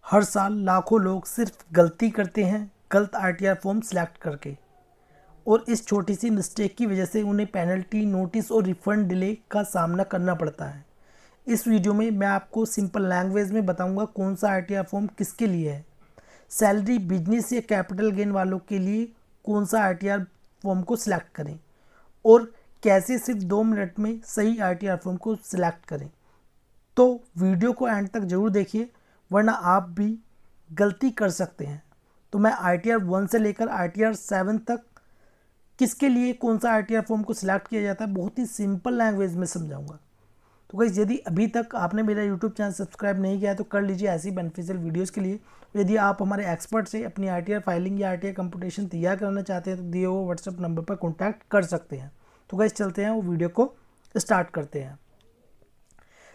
हर साल लाखों लोग सिर्फ गलती करते हैं गलत आरटीआर फॉर्म सेलेक्ट करके, और इस छोटी सी मिस्टेक की वजह से उन्हें पेनल्टी, नोटिस और रिफंड डिले का सामना करना पड़ता है। इस वीडियो में मैं आपको सिंपल लैंग्वेज में बताऊंगा कौन सा आरटीआर फॉर्म किसके लिए है। सैलरी, बिजनेस या कैपिटल गेन वालों के लिए कौन सा आरटीआर फॉर्म को सिलेक्ट करें, और कैसे सिर्फ 2 मिनट में सही आरटीआर फॉर्म को सिलेक्ट करें। तो वीडियो को एंड तक जरूर देखिए, वरना आप भी गलती कर सकते हैं। तो मैं आरटीआर 1 से लेकर आरटीआर 7 तक किसके लिए कौन सा आरटीआर फॉर्म को सिलेक्ट किया जाता है बहुत ही सिंपल लैंग्वेज में समझाऊंगा। तो गाइस, यदि अभी तक आपने मेरा यूट्यूब चैनल सब्सक्राइब नहीं किया है तो कर लीजिए ऐसी बेनिफिशियल वीडियोस के लिए। यदि आप हमारे एक्सपर्ट से अपनी आरटीआर फाइलिंग या आरटीआर कंप्यूटेशन तैयार करना चाहते हैं तो दिए हुए व्हाट्सएप नंबर पर कॉन्टैक्ट कर सकते हैं। तो गाइस, चलते हैं वो वीडियो को स्टार्ट करते हैं।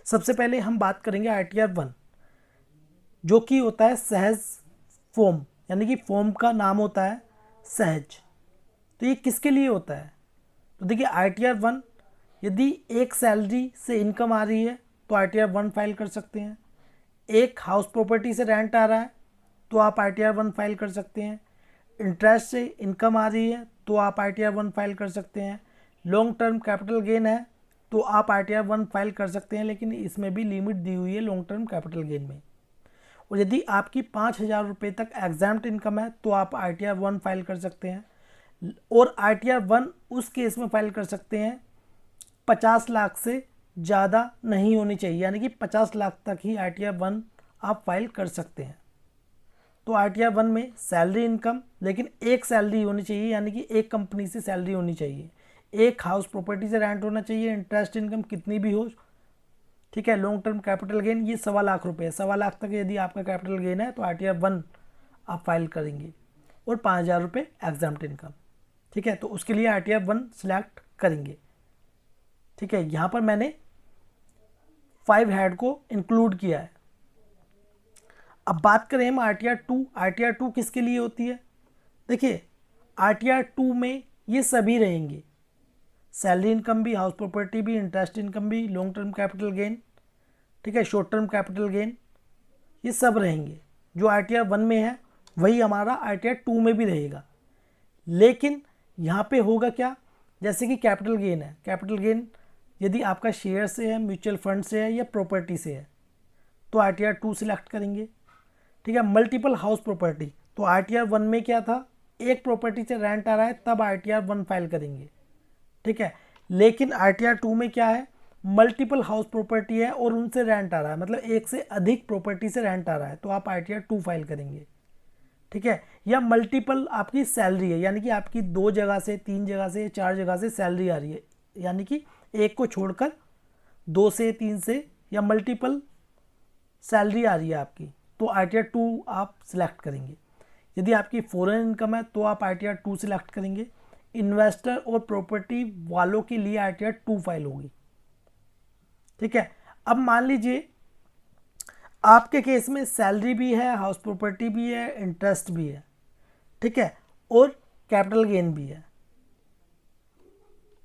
सबसे पहले हम बात करेंगे आरटीआर 1, जो कि होता है सहज फॉर्म, यानी कि फॉर्म का नाम होता है सहज। तो ये किसके लिए होता है? तो देखिए, आरटीआर 1, यदि एक सैलरी से इनकम आ रही है तो आरटीआर 1 फाइल कर सकते हैं। एक हाउस प्रॉपर्टी से रेंट आ रहा है तो आप आरटीआर 1 फाइल कर सकते हैं। इंटरेस्ट से इनकम आ रही है तो आप आरटीआर 1 फाइल कर सकते हैं। लॉन्ग टर्म कैपिटल गेन है तो आप आरटीआर 1 फाइल कर सकते हैं, लेकिन इसमें भी लिमिट दी हुई है लॉन्ग टर्म कैपिटल गेन में। और यदि आपकी 5,000 रुपये तक एग्जाम्प्ट इनकम है तो आप आरटीआर 1 फाइल कर सकते हैं। और आरटीआर 1 उस केस में फाइल कर सकते हैं 50 लाख से ज़्यादा नहीं होनी चाहिए, यानी कि 50 लाख तक ही आरटीआर 1 आप फाइल कर सकते हैं। तो आरटीआर 1 में सैलरी इनकम, लेकिन एक सैलरी होनी चाहिए, यानी कि एक कंपनी से सैलरी होनी चाहिए। एक हाउस प्रॉपर्टी से रेंट होना चाहिए। इंटरेस्ट इनकम कितनी भी हो, ठीक है। लॉन्ग टर्म कैपिटल गेन ये 1.25 लाख रुपये है। 1.25 लाख तक यदि आपका कैपिटल गेन है तो आरटीआर 1 आप फाइल करेंगे। और 5,000 रुपये एग्जाम्प्ट इनकम, ठीक है। तो उसके लिए आरटीआर 1 सिलेक्ट करेंगे, ठीक है। यहाँ पर मैंने 5 हेड को इंक्लूड किया है। अब बात करें हम आरटीआर 2। आरटीआर 2 किसके लिए होती है? देखिए, आरटीआर 2 में ये सभी रहेंगे, सैलरी इनकम भी, हाउस प्रॉपर्टी भी, इंटरेस्ट इनकम भी, लॉन्ग टर्म कैपिटल गेन, ठीक है, शॉर्ट टर्म कैपिटल गेन, ये सब रहेंगे। जो आरटीआर 1 में है वही हमारा आरटीआर 2 में भी रहेगा। लेकिन यहाँ पे होगा क्या, जैसे कि कैपिटल गेन है। कैपिटल गेन यदि आपका शेयर से है, म्यूचुअल फंड से है या प्रॉपर्टी से है तो आरटीआर 2 सिलेक्ट करेंगे, ठीक है। मल्टीपल हाउस प्रॉपर्टी, तो आरटीआर 1 में क्या था, एक प्रॉपर्टी से रेंट आ रहा है तब आरटीआर 1 फाइल करेंगे, ठीक है। लेकिन आरटीआर 2 में क्या है, मल्टीपल हाउस प्रॉपर्टी है और उनसे रेंट आ रहा है, मतलब एक से अधिक प्रॉपर्टी से रेंट आ रहा है तो आप आरटीआर 2 फाइल करेंगे, ठीक है। या मल्टीपल आपकी सैलरी है, यानी कि आपकी 2 जगह से, 3 जगह से, 4 जगह से सैलरी आ रही है, यानी कि एक को छोड़कर 2 से, 3 से या मल्टीपल सैलरी आ रही है आपकी, तो आरटीआर 2 आप सिलेक्ट करेंगे। यदि आपकी फॉरेन इनकम है तो आप आरटीआर 2 सिलेक्ट करेंगे। इन्वेस्टर और प्रॉपर्टी वालों के लिए आरटीआर 2 फाइल होगी, ठीक है। अब मान लीजिए आपके केस में सैलरी भी है, हाउस प्रॉपर्टी भी है, इंटरेस्ट भी है, ठीक है, और कैपिटल गेन भी है।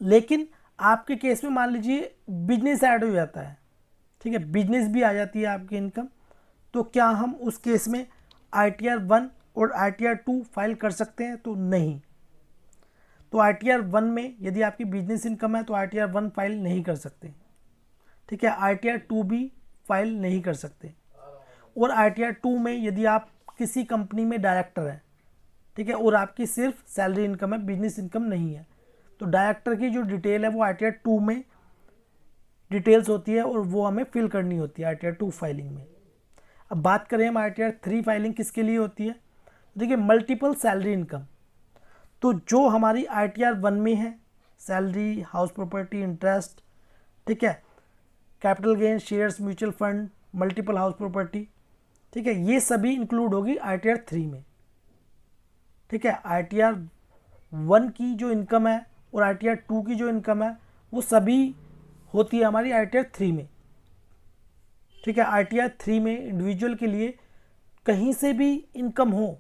लेकिन आपके केस में मान लीजिए बिजनेस ऐड हो जाता है, ठीक है, बिजनेस भी आ जाती है आपकी इनकम, तो क्या हम उस केस में आरटीआर 1 और आरटीआर 2 फाइल कर सकते हैं? तो नहीं। तो आरटीआर 1 में यदि आपकी बिजनेस इनकम है तो आरटीआर 1 फाइल नहीं कर सकते, ठीक है। आरटीआर 2 भी फाइल नहीं कर सकते। और आरटीआर 2 में यदि आप किसी कंपनी में डायरेक्टर हैं, ठीक है, और आपकी सिर्फ सैलरी इनकम है, बिजनेस इनकम नहीं है, तो डायरेक्टर की जो डिटेल है वो आरटीआर 2 में डिटेल्स होती है और वो हमें फिल करनी होती है आरटीआर 2 फाइलिंग में। अब बात करें हम आरटीआर 3 फाइलिंग किसके लिए होती है? देखिए, मल्टीपल सैलरी इनकम, तो जो हमारी आरटीआर 1 में है, सैलरी, हाउस प्रॉपर्टी, इंटरेस्ट, ठीक है, capital gain, shares, mutual fund, multiple house property, ठीक है, ये सभी इंक्लूड होगी आरटीआर 3 में, ठीक है। आरटीआर 1 की जो इनकम है और आरटीआर 2 की जो इनकम है वो सभी होती है हमारी आरटीआर 3 में, ठीक है। आरटीआर 3 में इंडिविजुअल के लिए कहीं से भी इनकम हो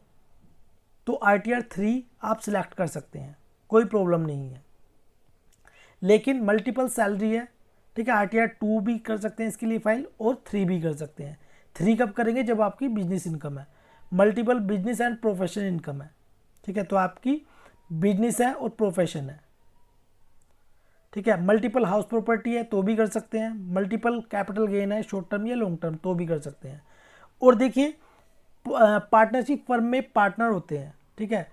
तो आरटीआर 3 आप सिलेक्ट कर सकते हैं, कोई प्रॉब्लम नहीं है। लेकिन मल्टीपल सैलरी है, ठीक है, आरटीआर 2 भी कर सकते हैं इसके लिए फाइल और 3 भी कर सकते हैं। 3 कब करेंगे? जब आपकी बिजनेस इनकम है। Multiple business and profession income है, ठीक है, तो आपकी बिजनेस है और प्रोफेशन है, ठीक है। मल्टीपल हाउस प्रॉपर्टी है तो भी कर सकते हैं। मल्टीपल कैपिटल गेन है शॉर्ट टर्म या लॉन्ग टर्म तो भी कर सकते हैं। और देखिए पार्टनरशिप फर्म में पार्टनर होते हैं, ठीक है,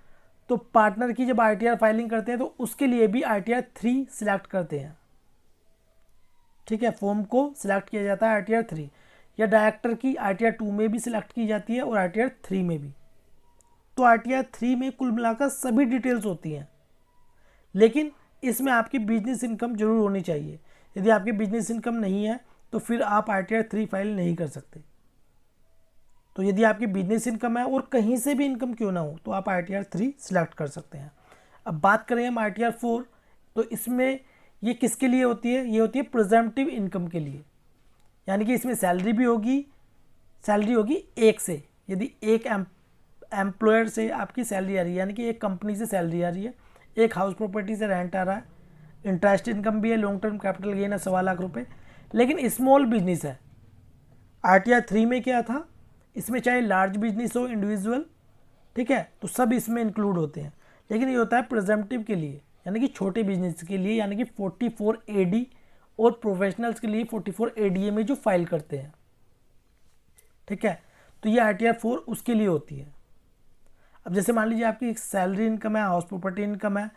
तो पार्टनर की जब आईटीआर फाइलिंग करते हैं तो उसके लिए भी आईटीआर 3 सिलेक्ट करते हैं, ठीक है। फॉर्म को सिलेक्ट किया जाता है आईटीआर 3, या डायरेक्टर की आईटीआर 2 में भी सिलेक्ट की जाती है और आईटीआर 3 में भी। तो आईटीआर 3 में कुल मिलाकर सभी डिटेल्स होती हैं, लेकिन इसमें आपकी बिजनेस इनकम जरूर होनी चाहिए। यदि आपकी बिजनेस इनकम नहीं है तो फिर आप आईटीआर 3 फाइल नहीं कर सकते। तो यदि आपकी बिजनेस इनकम है और कहीं से भी इनकम क्यों ना हो तो आप आईटीआर 3 सिलेक्ट कर सकते हैं। अब बात करें हम आईटीआर 4, तो इसमें ये किसके लिए होती है? ये होती है प्रिजम्पटिव इनकम के लिए, यानी कि इसमें सैलरी भी होगी, सैलरी होगी एक से। यदि एक एम्प्लॉयर से आपकी सैलरी आ रही है, यानी कि एक कंपनी से सैलरी आ रही है, एक हाउस प्रॉपर्टी से रेंट आ रहा है, इंटरेस्ट इनकम भी है, लॉन्ग टर्म कैपिटल गेन है 1.25 लाख रुपये, लेकिन स्मॉल बिजनेस है। आईटीआर 3 में क्या था? इसमें चाहे लार्ज बिजनेस हो, इंडिविजुअल, ठीक है, तो सब इसमें इंक्लूड होते हैं। लेकिन ये होता है प्रिजम्पटिव के लिए, यानी कि छोटे बिजनेस के लिए, यानी कि 44 AD, और प्रोफेशनल्स के लिए 44 ADA में जो फाइल करते हैं, ठीक है। तो ये आईटीआर 4 उसके लिए होती है। अब जैसे मान लीजिए आपकी सैलरी इनकम है, हाउस प्रॉपर्टी इनकम है,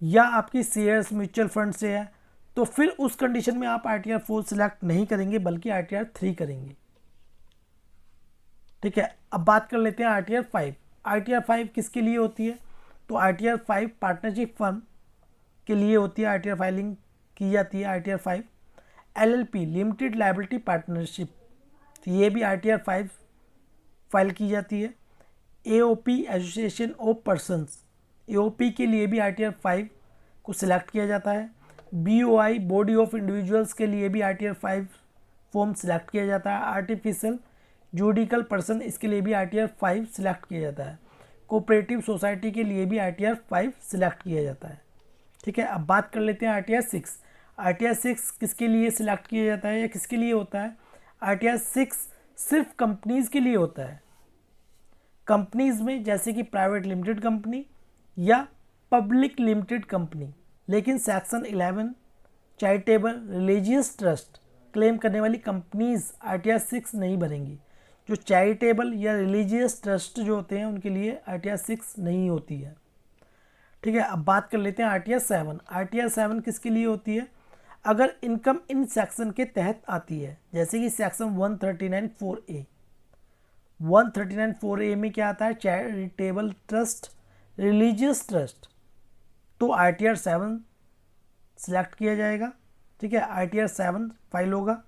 या आपकी शेयर्स म्यूचुअल फंड से है, तो फिर उस कंडीशन में आप आईटीआर 4 सिलेक्ट नहीं करेंगे बल्कि आईटीआर 3 करेंगे, ठीक है। अब बात कर लेते हैं आईटीआर 5। आईटीआर 5 किसके लिए होती है? तो आईटीआर 5 पार्टनरशिप फर्म के लिए होती है, आईटीआर फाइलिंग की जाती है ITR 5। LLP limited liability partnership, तो ये भी आईटीआर 5 फाइल की जाती है। AOP association of persons, AOP के लिए भी आईटीआर 5 को सिलेक्ट किया जाता है। BOI बॉडी ऑफ इंडिविजुअल्स के लिए भी आईटीआर 5 फॉर्म सिलेक्ट किया जाता है। आर्टिफिशियल जुडिकल पर्सन, इसके लिए भी आईटीआर 5 सिलेक्ट किया जाता है। कोऑपरेटिव सोसाइटी के लिए भी आईटीआर 5 सिलेक्ट किया जाता है, ठीक है। अब बात कर लेते हैं आईटीआर 6। आईटीआर 6 किसके लिए सिलेक्ट किया जाता है या किसके लिए होता है? आईटीआर 6 सिर्फ कंपनीज के लिए होता है। कंपनीज में जैसे कि प्राइवेट लिमिटेड कंपनी या पब्लिक लिमिटेड कंपनी, लेकिन section 11 charitable religious trust claim करने वाली कंपनीज आईटीआर 6 नहीं भरेंगी। जो चैरिटेबल या रिलीजियस ट्रस्ट जो होते हैं उनके लिए आईटीआर 6 नहीं होती है, ठीक है। अब बात कर लेते हैं आईटीआर 7। आईटीआर 7 किसके लिए होती है? अगर इनकम इन सेक्शन के तहत आती है, जैसे कि सेक्शन 139(4)A। 139(4)A में क्या आता है? चैरिटेबल ट्रस्ट, रिलीजियस ट्रस्ट, तो आईटीआर 7 सिलेक्ट किया जाएगा, ठीक है। आईटीआर 7 फाइल होगा।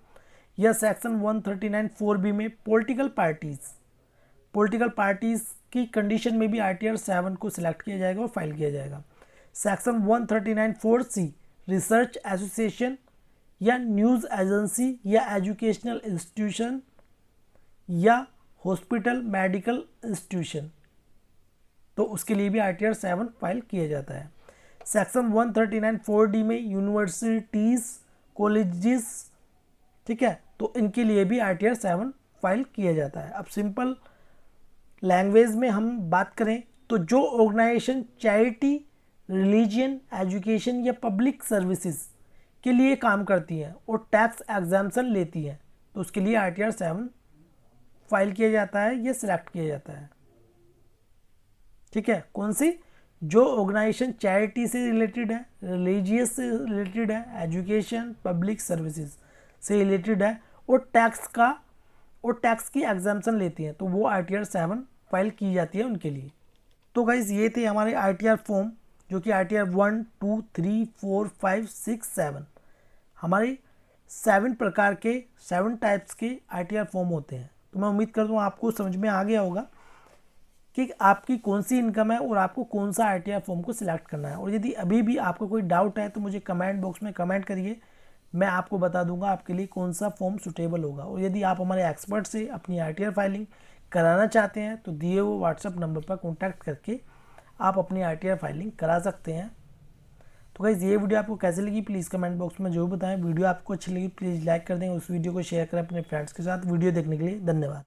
या सेक्शन 139(4)B में पॉलिटिकल पार्टीज की कंडीशन में भी आईटीआर 7 को सिलेक्ट किया जाएगा और फाइल किया जाएगा। सेक्शन 139(4)C रिसर्च एसोसिएशन या न्यूज़ एजेंसी या एजुकेशनल इंस्टीट्यूशन या हॉस्पिटल मेडिकल इंस्टीट्यूशन, तो उसके लिए भी आईटीआर 7 फाइल किया जाता है। सेक्शन 139(4)D में यूनिवर्सिटीज़, कॉलेजेस, ठीक है, तो इनके लिए भी आईटीआर 7 फाइल किया जाता है। अब सिंपल लैंग्वेज में हम बात करें तो जो ऑर्गेनाइजेशन चैरिटी, रिलीजियन, एजुकेशन या पब्लिक सर्विसेज के लिए काम करती हैं और टैक्स एग्जाम्पशन लेती हैं, तो उसके लिए आईटीआर 7 फाइल किया जाता है या सिलेक्ट किया जाता है, ठीक है। कौन सी? जो ऑर्गेनाइजेशन चैरिटी से रिलेटेड है, रिलीजियस से रिलेटेड है, एजुकेशन, पब्लिक सर्विसेज से रिलेटेड है और टैक्स की एग्जाम्पशन लेती हैं, तो वो आईटीआर 7 फाइल की जाती है उनके लिए। तो गाइस ये थे हमारे आईटीआर फॉर्म, जो कि आईटीआर 1, 2, 3, 4, 5, 6, 7 हमारे 7 प्रकार के 7 टाइप्स के आईटीआर फॉर्म होते हैं। तो मैं उम्मीद करता हूँ आपको समझ में आ गया होगा कि आपकी कौन सी इनकम है और आपको कौन सा आईटीआर फॉर्म को सिलेक्ट करना है। और यदि अभी भी आपको कोई डाउट है तो मुझे कमेंट बॉक्स में कमेंट करिए, मैं आपको बता दूंगा आपके लिए कौन सा फॉर्म सूटेबल होगा। और यदि आप हमारे एक्सपर्ट से अपनी आईटीआर फाइलिंग कराना चाहते हैं तो दिए हुए व्हाट्सएप नंबर पर कॉन्टैक्ट करके आप अपनी आईटीआर फाइलिंग करा सकते हैं। तो गाइज़ ये वीडियो आपको कैसे लगी प्लीज़ कमेंट बॉक्स में जरूर बताएं। वीडियो आपको अच्छी लगी प्लीज़ लाइक कर दें, उस वीडियो को शेयर करें अपने फ्रेंड्स के साथ। वीडियो देखने के लिए धन्यवाद।